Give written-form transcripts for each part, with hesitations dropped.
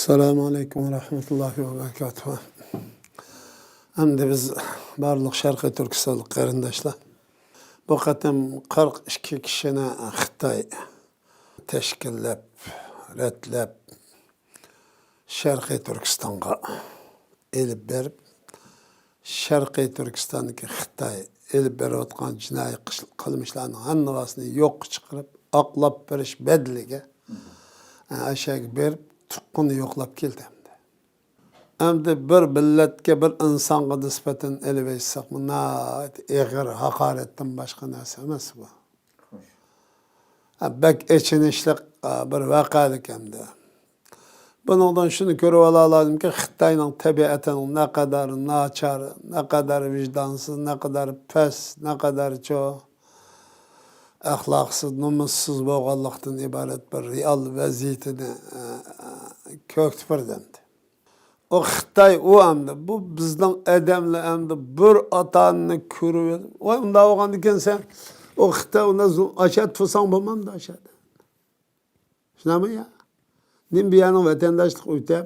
Assalamu alaikum ve rahmetullahi ve berekatuhu. Endi biz barliq Sharqiy Turkistonlik qarindoshlar. Bu qatam 42 kishini Xitoy tashkillab, ratlab Sharqiy Turkistonga elib berib, Sharqiy Turkistondagi Xitoy elib berayotgan jinoiy qilmishlarning hammasini yo'q chiqarib, oqlab berish bedliga aşağı berib tuqquni yo'qlab keldi. Endi bir millatga, bir insonga nisbatan elib aytsak, ig'ir haqoratdan boshqa narsa emas bu. Bak echinishlik bir vaqalik endi. Bundan shuni ko'rib olamizki, Xitoyning tabiatining ne kadar nachar, ne kadar vicdansız, ne kadar pes, ne kadar çok ahlaksız, numussuz bo'lganlikdan ibaret bir real vaziyetini köktüpürdemdi. O Xitoy o endi bu bizning adamlar endi bir atanını ko'rib, unda olgan ekansan, o Xitoy unda aşağı tutsan bo'lmamdi aşağıda. Shunami ya? Nim bir yana vatandaşlık o'tab,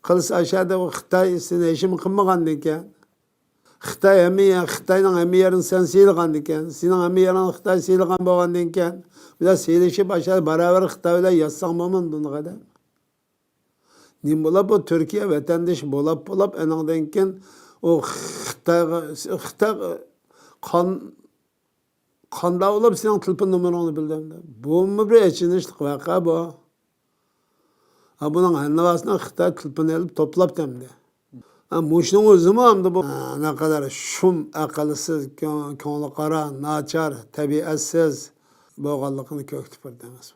qilsa aşağıda o Xitoy seni ishim qilmagan ekan. Xitoy Xitoyning yerini sen siylagan ekan, sening yerini Xitoy siylagan bo'lgan ekan. Bular siylashib aşağı baravar Xitoy bilan yazsang bo'lmamdi uni qadam. Nim bo'lib bu Türkiye vatandaş bo'lib anandan keyin o Xitoy qanda olib sening telefon nomeringni bildimdi. Bu bir echinishlik vaqa bu. Bunun anlavasına Xitoy telefon elib toplab demdi. Muşnun özümü amdı bu. Ne kadar şum, akılsız, ko'ngli qara, nachar, tabiatsiz bo'lganligini ko'ktib demez.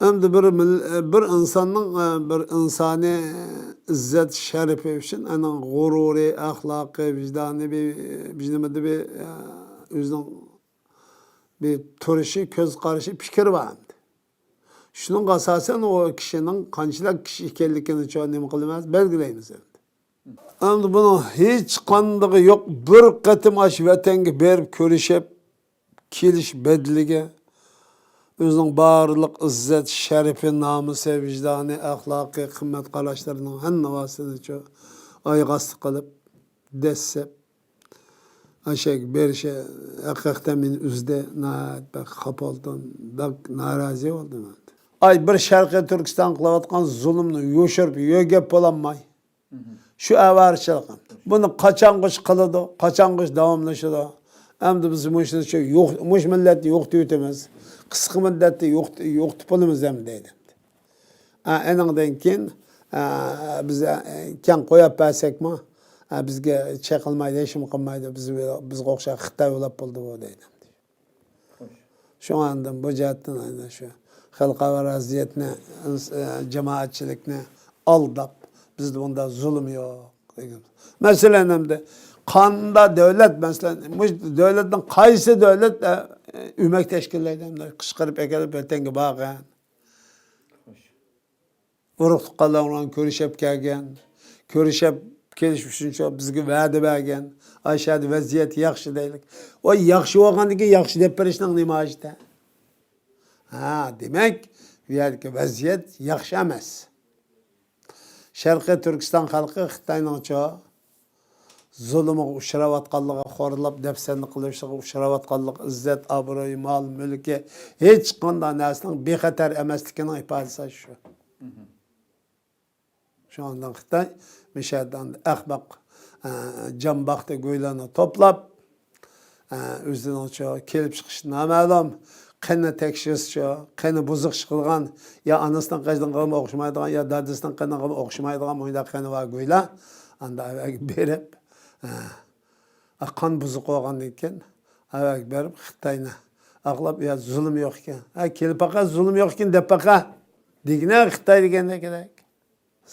Endi bir insonning bir insani izzat sharifi uchun aning g'ururi, axloqi, vijdoni bir o'zining bir turishi, ko'z qarashi, fikri bor. Şunun asasen o kişinin qanchalik kishi ekanligini nima qilamiz, belgilaymiz endi. Endi buni hech qanday yok, bir qatim aş vatanga berib ko'rishib kelish bedliga o'zining barliq izzat, sharifi, nomusi, vijdoni, axloqiy qimmat qarashlarining hammasini oyg'asti qilib dessab aşağı berişe haqiqatan men o'zida xafa oldim, norozi oldum. Ay bir Sharqiy Turkiston qilayotgan zulmni yo'shirib, yo'gap bo'lanmay. Şu avarchilik. Buni qachongacha qiladi, qachongacha davomlashadi. Endi biz mush millatni yo'q deyotimiz. Qisqa muddatda yo'q qilamiz ham deydi. Anandan keyin biz kan qo'yib bersekmi, bizga chaqilmaydi, ishim qilmaydi, bizga o'xshab Xitoy bo'lib bo'ldi bu deydi. Şu andan bu jihatdan aynan shu xalqaro vaziyatni, jamoatchilikni aldab, bizde bunda zulüm yok. Mesela endi qanda devlet mesela devletten qaysi devlet ümek teşkillaydi, qishqirib ekelib o'tanga borgan. Urug' tuqqanlar ko'rishib kelgan, ko'rishib kelish uchun bizga va'da bergan. Aşağıda vaziyat yaxshi deylik. O yaxshi bo'lgandan keyin yaxshi deb berishning nima hojati? Demek bu yerdagi vaziyat yaxshi emas. Sharqiy Turkiston xalqi Xitoyning zulmga uchrayotganligi, xo'rlab dafsanni qilishiga uchrayotganligi, izzat, obro'y, mol, mulki hech qanday narsaning bexatar emasligining ifodasi shu. Şu andan Xitoy mishadan ahmoq jambaqda go'ylarni to'plab o'zining kelib chiqishi noma'lum, qani tekshirishi, qani buzuq qilgan, ya anasidan qajdan o'xshamaydigan, ya dadasidan qani o'xshamaydigan mo'yda qani va go'ylar anda berib qon buzuq bo'lgandan keyin berib Xitoyni aqlab, ya zulm yo'q ekan. Kelib faqat zulm yo'q ekan deb faqat degina Xitoy deganda kerak.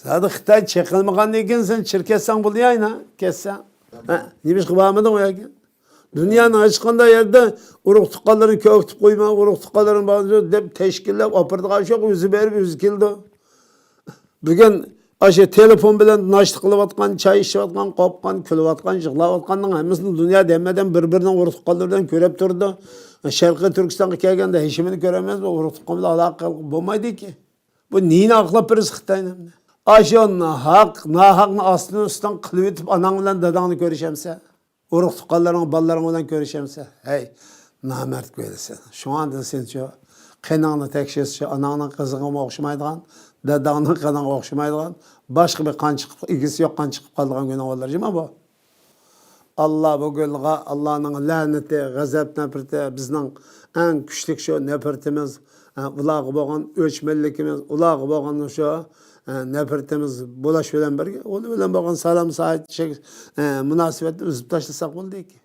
Zadı Xitoy çekilmegandan keyin sen çirketsen bulayayna, ketsen. Nimiz qilmamading o yoki? Dünyanın hech qanday yerda urug' tuqqanlarni ko'ktib qo'yma, urug' tuqqanlarni ba'zi deb tashkillab opirdigan yo'q, o'zi berib o'zi keldi. Bugun aşa telefon bilan nashta qilayotgan, choy ichayotgan, qopgan, kulayotgan, yig'layotganning hammasini dunyoda hammadan bir-birining urug' tuqqanlaridan ko'rib turdi. Sharqiy Turkistonga kelganda hech kimni ko'ramiz, urug' tuqqan bilan aloqa bo'lmaydi-ki. Bu neyini aqlab biriz Xitayni? Aşon nahaqni aslını üstten qilib etib anang bilan dadangni ko'rishamsa, urug' tuqqanlaring, balalaring bilan ko'rishamsa, hey, namard bo'lsa. Shundan sencho qiningni tekshirishcha anangning qiziga o'xshamaydigan, dadangning qiziga o'xshamaydigan, boshqa bir qan chiqib, igisi yo'q qan chiqib qolgan gunohlar jima bu. Allah bu gölga Allah'ın laneti, gazap nefreti bizning en kuchli şu nefretimiz, ulağı boğan ölçmellikimiz, ulağı boğan şu nefretimiz bulaş bilen birge, onu bilen boğan salam saat münasebetini üzüp taşlasak oldu ki.